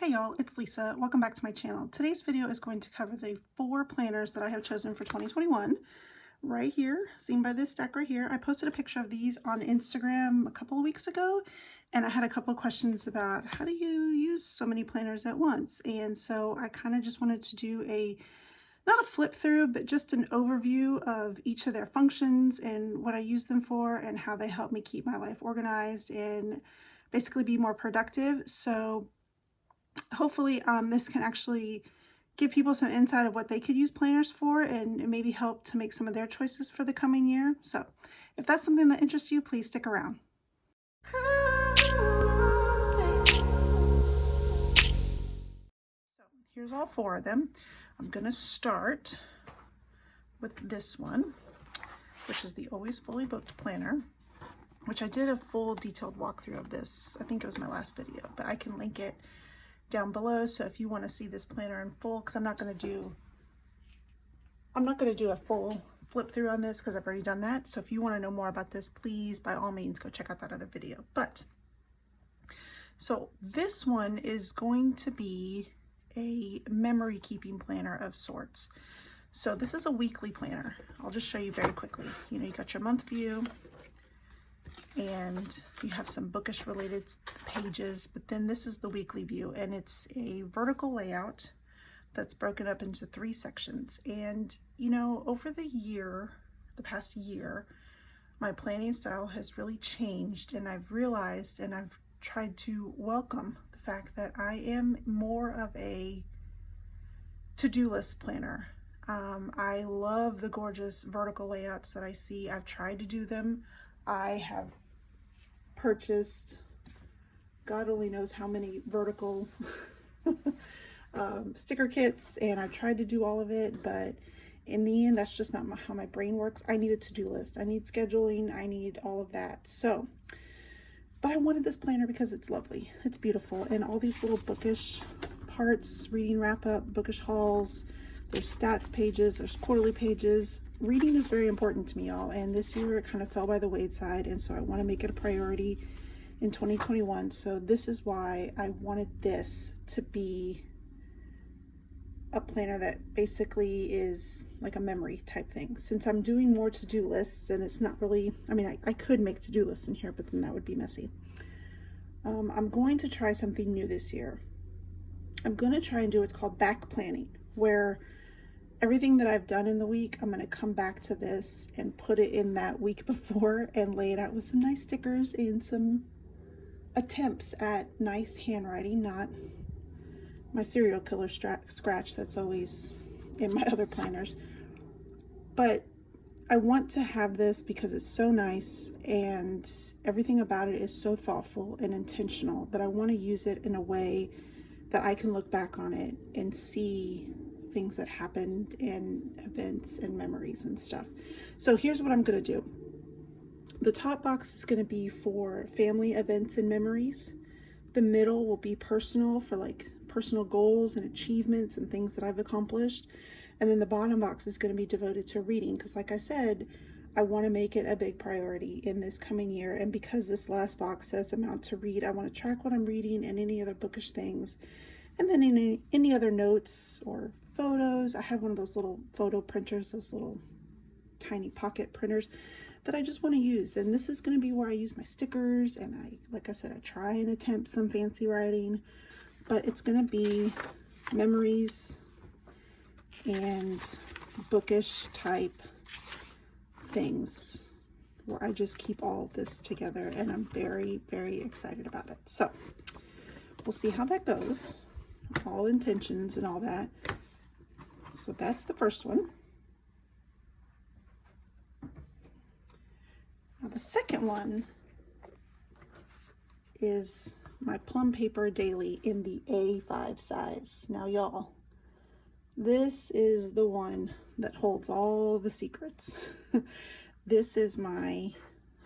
Hey y'all, it's Lisa. Welcome back to my channel. Today's video is going to cover the 4 planners that I have chosen for 2021. Right here, seen by this stack right here. I posted a picture of these on Instagram a couple of weeks ago, and I had a couple of questions about how do you use so many planners at once? And so I kind of just wanted to do not a flip through, but just an overview of each of their functions and what I use them for and how they help me keep my life organized and basically be more productive. So hopefully this can actually give people some insight of what they could use planners for and maybe help to make some of their choices for the coming year. So if that's something that interests you, please stick around. So here's all 4 of them. I'm going to start with this one, which is the Always Fully Booked planner, which I did a full detailed walkthrough of this. I think it was my last video, but I can link it down below. So if you want to see this planner in full, because I'm not going to do a full flip through on this because I've already done that. So if you want to know more about this, please by all means go check out that other video. So this one is going to be a memory keeping planner of sorts. So this is a weekly planner. I'll just show you very quickly. You got your month view, and you have some bookish related pages, but then this is the weekly view, and it's a vertical layout that's broken up into 3 sections. And over the past year, my planning style has really changed, and I've realized, and I've tried to welcome the fact that I am more of a to-do list planner. I love the gorgeous vertical layouts that I see. I've tried to do them. I have purchased God only knows how many vertical sticker kits, and I've tried to do all of it, but in the end that's just not how my brain works. I need a to-do list, I need scheduling, I need all of that. But I wanted this planner because it's lovely, it's beautiful, and all these little bookish parts, reading wrap up, bookish hauls, there's stats pages, there's quarterly pages. Reading is very important to me, y'all, and this year it kind of fell by the wayside, and so I want to make it a priority in 2021. So this is why I wanted this to be a planner that basically is like a memory type thing. Since I'm doing more to-do lists, and it's not really, I could make to-do lists in here, but then that would be messy. I'm going to try something new this year. I'm going to try and do what's called back planning, where everything that I've done in the week, I'm going to come back to this and put it in that week before and lay it out with some nice stickers and some attempts at nice handwriting, not my serial killer scratch that's always in my other planners. But I want to have this because it's so nice and everything about it is so thoughtful and intentional that I want to use it in a way that I can look back on it and see things that happened and events and memories and stuff. So here's what I'm going to do. The top box is going to be for family events and memories. The middle will be personal, for like personal goals and achievements and things that I've accomplished. And then the bottom box is going to be devoted to reading, because like I said, I want to make it a big priority in this coming year. And because this last box says amount to read, I want to track what I'm reading and any other bookish things. And then any other notes or photos. I have one of those little photo printers, those little tiny pocket printers that I just want to use. And this is going to be where I use my stickers. And like I said, I try and attempt some fancy writing, but it's going to be memories and bookish type things where I just keep all of this together, and I'm very, very excited about it. So we'll see how that goes. All intentions and all that. So that's the first one. Now the second one is my plum paper daily in the A5 size. Now y'all, this is the one that holds all the secrets. This is my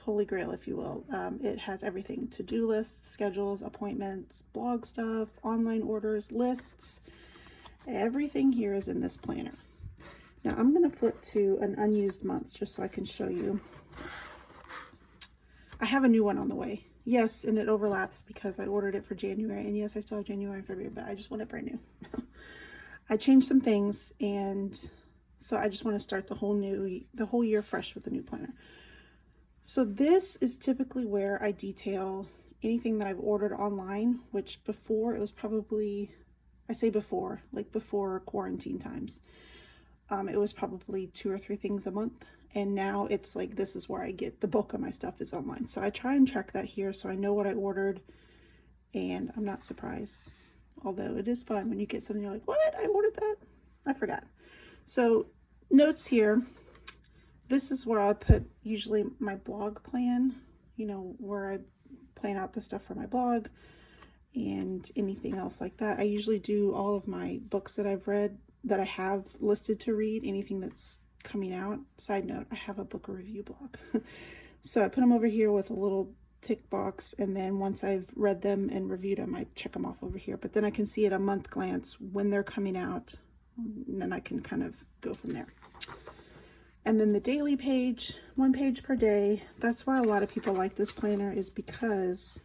holy grail, if you will. It has everything: to-do lists, schedules, appointments, blog stuff, online orders, lists. Everything here is in this planner. Now I'm going to flip to an unused month just so I can show you. I have a new one on the way. Yes, and it overlaps because I ordered it for January, and yes, I still have January and February, but I just want it brand new. I changed some things, and so I just want to start the whole year fresh with a new planner. So this is typically where I detail anything that I've ordered online, which before it was probably, I say before, like before quarantine times, it was probably 2 or 3 things a month. And now it's like, this is where I get the bulk of my stuff is online. So I try and track that here so I know what I ordered, and I'm not surprised. Although it is fun when you get something, you're like, what? I ordered that? I forgot. So notes here. This is where I put usually my blog plan, where I plan out the stuff for my blog and anything else like that. I usually do all of my books that I've read that I have listed to read, anything that's coming out. Side note, I have a book review blog. So I put them over here with a little tick box, and then once I've read them and reviewed them, I check them off over here. But then I can see at a month glance when they're coming out, and then I can kind of go from there. And then the daily page, 1 page per day. That's why a lot of people like this planner, is because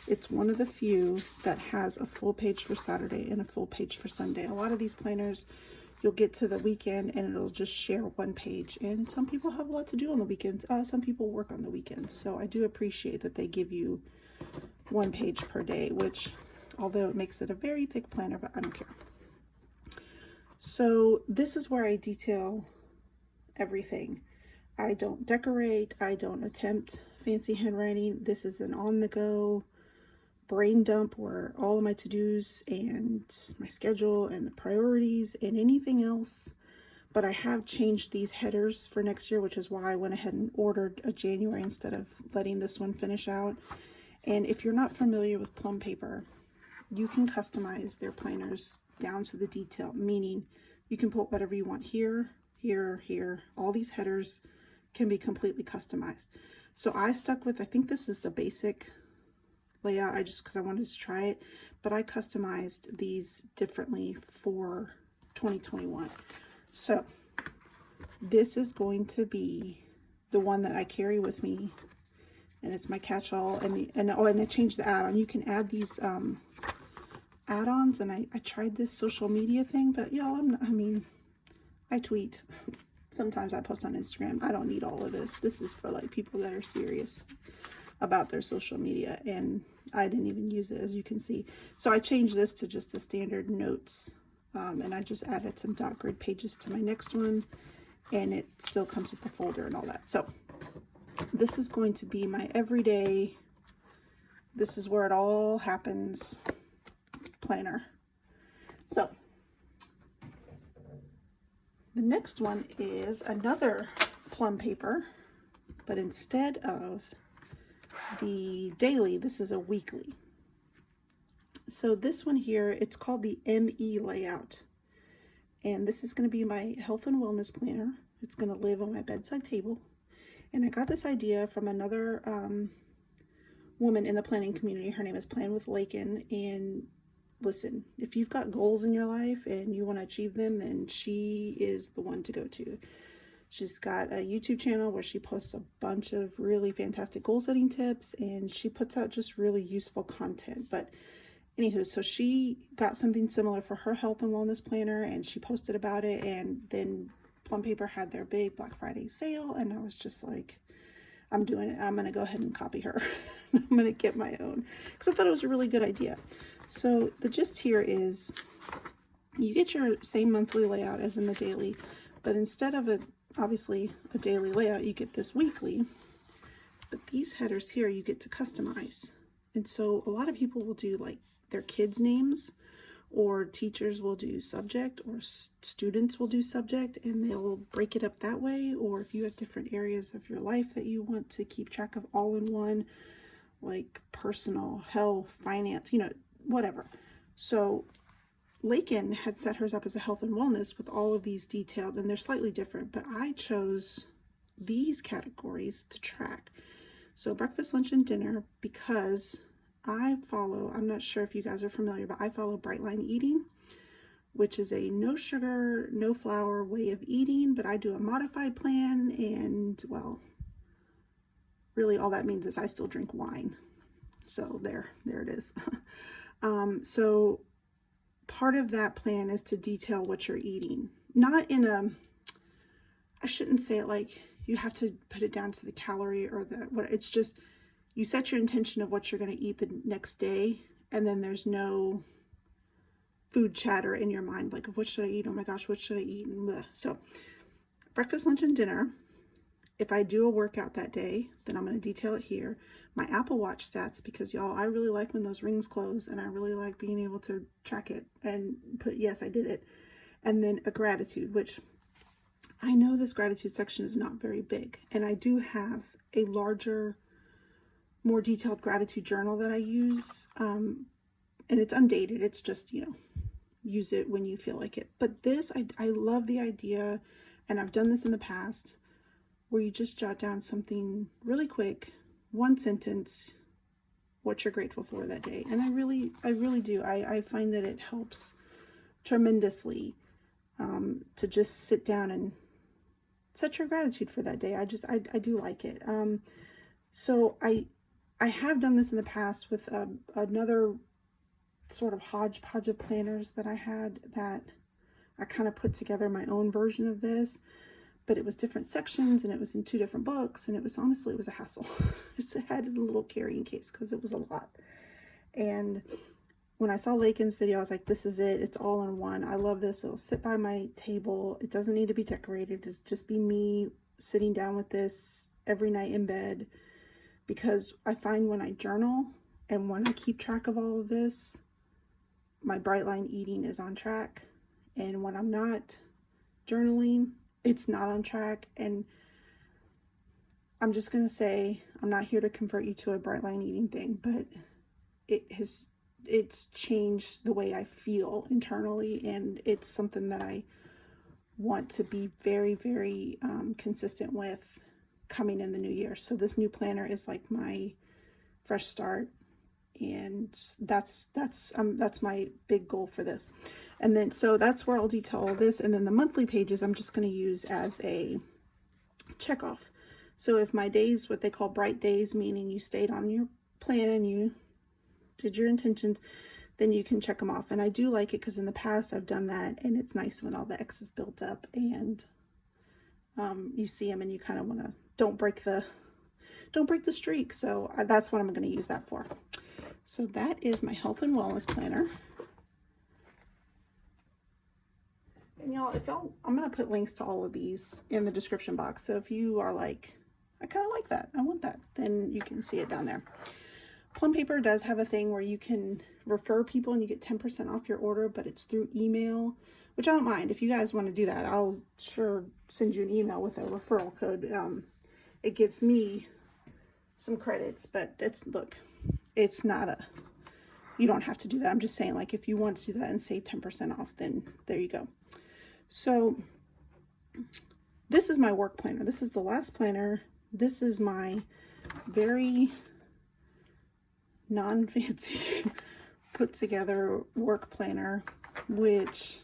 it's one of the few that has a full page for Saturday and a full page for Sunday. A lot of these planners, you'll get to the weekend and it'll just share 1 page. And some people have a lot to do on the weekends. Some people work on the weekends. So I do appreciate that they give you 1 page per day, which, although it makes it a very thick planner, but I don't care. So this is where I detail everything. I don't decorate. I don't attempt fancy handwriting. This is an on-the-go brain dump where all of my to-dos and my schedule and the priorities and anything else. But I have changed these headers for next year, which is why I went ahead and ordered a January instead of letting this one finish out. And if you're not familiar with Plum Paper, you can customize their planners down to the detail, meaning you can put whatever you want here, here, here. All these headers can be completely customized. So I stuck with, I think this is the basic layout, because I wanted to try it, but I customized these differently for 2021. So this is going to be the one that I carry with me, and it's my catch-all. And I changed the add-on. You can add these add-ons, and I tried this social media thing, but y'all, I tweet. Sometimes I post on Instagram. I don't need all of this. This is for like people that are serious about their social media, and I didn't even use it, as you can see. So I changed this to just a standard notes, and I just added some dot grid pages to my next one, and it still comes with the folder and all that. So this is going to be my everyday, this is where it all happens planner. So the next one is another Plum Paper, but instead of the daily, this is a weekly. So this one here, it's called the ME layout. And this is going to be my health and wellness planner. It's going to live on my bedside table. And I got this idea from another woman in the planning community. Her name is Plan with Lakin. And listen, if you've got goals in your life and you want to achieve them, then she is the one to go to. She's got a YouTube channel where she posts a bunch of really fantastic goal setting tips, and she puts out just really useful content. But anywho, so she got something similar for her health and wellness planner, and she posted about it, and then Plum Paper had their big Black Friday sale, and I was just like, I'm doing it. I'm going to go ahead and copy her. I'm going to get my own, because I thought it was a really good idea. So the gist here is you get your same monthly layout as in the daily, but instead of obviously a daily layout, you get this weekly. But these headers here you get to customize. And so a lot of people will do like their kids' names, or teachers will do subject, or students will do subject, and they'll break it up that way. Or if you have different areas of your life that you want to keep track of all in one, like personal, health, finance, whatever. So Lakin had set hers up as a health and wellness with all of these detailed, and they're slightly different, but I chose these categories to track. So breakfast, lunch, and dinner, because I'm not sure if you guys are familiar, but I follow Bright Line Eating, which is a no sugar, no flour way of eating, but I do a modified plan, and well, really all that means is I still drink wine. So there it is. So part of that plan is to detail what you're eating. Not in a, I shouldn't say it like you have to put it down to the calorie or the what. It's just you set your intention of what you're going to eat the next day, and then there's no food chatter in your mind like, what should I eat? Oh my gosh, what should I eat? And bleh. So breakfast, lunch, and dinner. If I do a workout that day, then I'm going to detail it here. My Apple Watch stats, because y'all, I really like when those rings close, and I really like being able to track it and put, yes, I did it. And then a gratitude, which I know this gratitude section is not very big, and I do have a larger, more detailed gratitude journal that I use, and it's undated. It's just, you know, use it when you feel like it. But this, I love the idea, and I've done this in the past, where you just jot down something really quick, one sentence, what you're grateful for that day. And I really do. I find that it helps tremendously to just sit down and set your gratitude for that day. I do like it. So I have done this in the past with another sort of hodgepodge of planners that I had, that I kind of put together my own version of this, but it was different sections and it was in 2 different books, and it was, honestly, it was a hassle. I had a little carrying case because it was a lot. And when I saw Lakin's video, I was like, this is it. It's all in one. I love this. It'll sit by my table. It doesn't need to be decorated. It's just be me sitting down with this every night in bed, because I find when I journal and when I keep track of all of this, my bright line eating is on track. And when I'm not journaling, it's not on track. And I'm just going to say, I'm not here to convert you to a bright line eating thing, but it's changed the way I feel internally. And it's something that I want to be very, very consistent with coming in the new year. So this new planner is like my fresh start. And that's my big goal for this. And then, so that's where I'll detail all this. And then the monthly pages, I'm just going to use as a check off. So if my days, what they call bright days, meaning you stayed on your plan and you did your intentions, then you can check them off. And I do like it because in the past I've done that, and it's nice when all the X is built up and you see them and you kind of want to, don't break the streak. So that's what I'm going to use that for. So that is my health and wellness planner. And y'all, I'm going to put links to all of these in the description box. So if you are like, I kind of like that, I want that, then you can see it down there. Plum Paper does have a thing where you can refer people and you get 10% off your order, but it's through email, which I don't mind. If you guys want to do that, I'll sure send you an email with a referral code. It gives me some credits, but look, it's not you don't have to do that. I'm just saying, like, if you want to do that and save 10% off, then there you go. So this is my work planner. This is the last planner. This is my very non-fancy put together work planner, which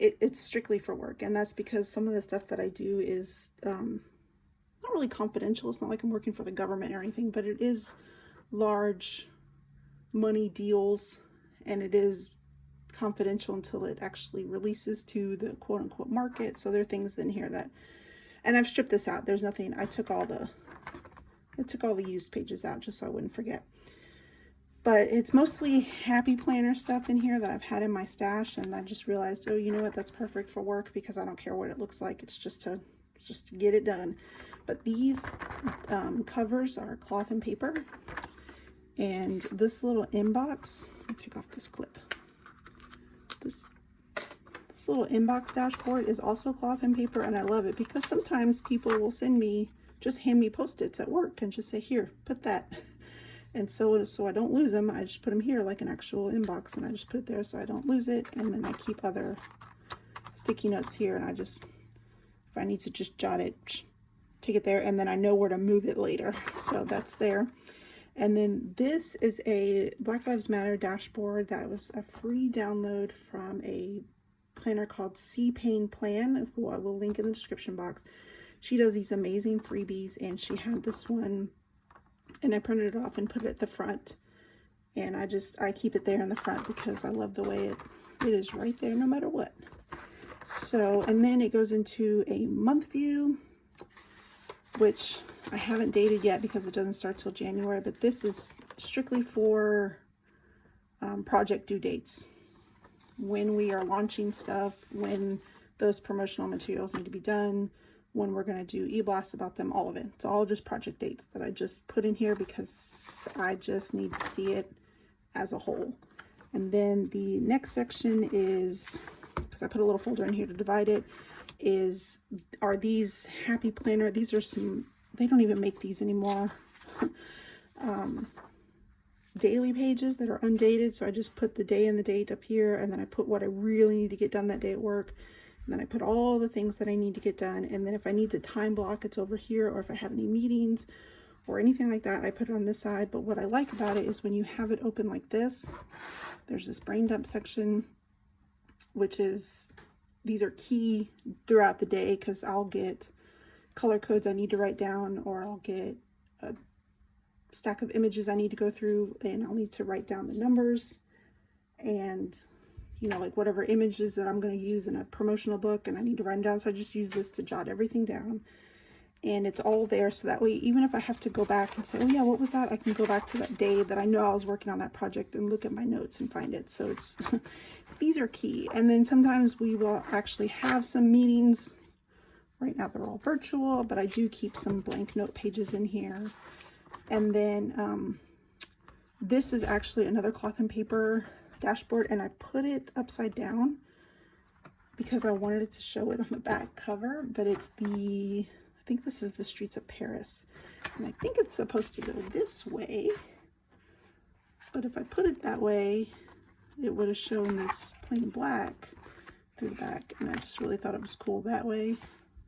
it's strictly for work. And that's because some of the stuff that I do is not really confidential. It's not like I'm working for the government or anything, but it is large money deals, and it is confidential until it actually releases to the quote-unquote market. So there are things in here that, and I've stripped this out. There's nothing. I took all the used pages out just so I wouldn't forget. But it's mostly happy planner stuff in here that I've had in my stash, and I just realized, oh, you know what, that's perfect for work because I don't care what it looks like. It's just to get it done. But these covers are cloth and paper, and this little inbox, I'll take off this clip. This little inbox dashboard is also cloth and paper, and I love it because sometimes people will just hand me Post-its at work and just say, here, put that. And so I don't lose them, I just put them here like an actual inbox, and I just put it there so I don't lose it. And then I keep other sticky notes here, and if I need to just jot it, take it there, and then I know where to move it later. So that's there. And then this is a Black Lives Matter dashboard that was a free download from a planner called C-Pain Plan, who I will link in the description box. She does these amazing freebies, and she had this one and I printed it off and put it at the front. And I keep it there in the front because I love the way it is right there no matter what. So, and then it goes into a month view, which I haven't dated yet because it doesn't start till January, but this is strictly for project due dates. When we are launching stuff, when those promotional materials need to be done, when we're going to do e-blasts about them, all of it. It's all just project dates that I just put in here because I just need to see it as a whole. And then the next section is, because I put a little folder in here to divide it, are these happy planner. These are some, they don't even make these anymore. Daily pages that are undated. So I just put the day and the date up here, and then I put what I really need to get done that day at work. And then I put all the things that I need to get done. And then if I need to time block, it's over here, or if I have any meetings or anything like that, I put it on this side. But what I like about it is when you have it open like this, there's this brain dump section, which is, these are key throughout the day because I'll get color codes I need to write down, or I'll get a stack of images I need to go through, and I'll need to write down the numbers and, you know, like whatever images that I'm going to use in a promotional book, and I need to write them down. So I just use this to jot everything down, and it's all there. So that way, even if I have to go back and say, oh yeah, what was that? I can go back to that day that I know I was working on that project and look at my notes and find it. So it's, these are key. And then sometimes we will actually have some meetings. Right now they're all virtual, but I do keep some blank note pages in here. And then this is actually another cloth and paper dashboard, and I put it upside down because I wanted it to show it on the back cover, but it's I think this is the Streets of Paris, and I think it's supposed to go this way, but if I put it that way, it would have shown this plain black through the back, and I just really thought it was cool that way.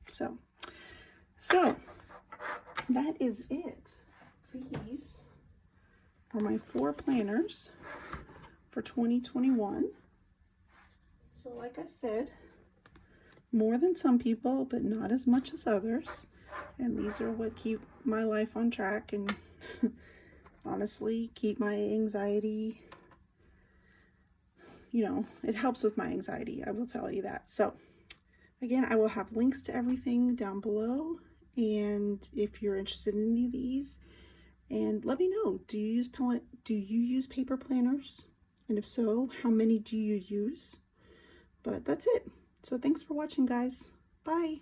So that is it. These are my 4 planners for 2021. So like I said, more than some people, but not as much as others. And these are what keep my life on track and honestly keep my anxiety, you know, it helps with my anxiety, I will tell you that. So again, I will have links to everything down below. And if you're interested in any of these, and let me know, do you use paper planners? And if so, how many do you use? But that's it. So thanks for watching, guys. Bye.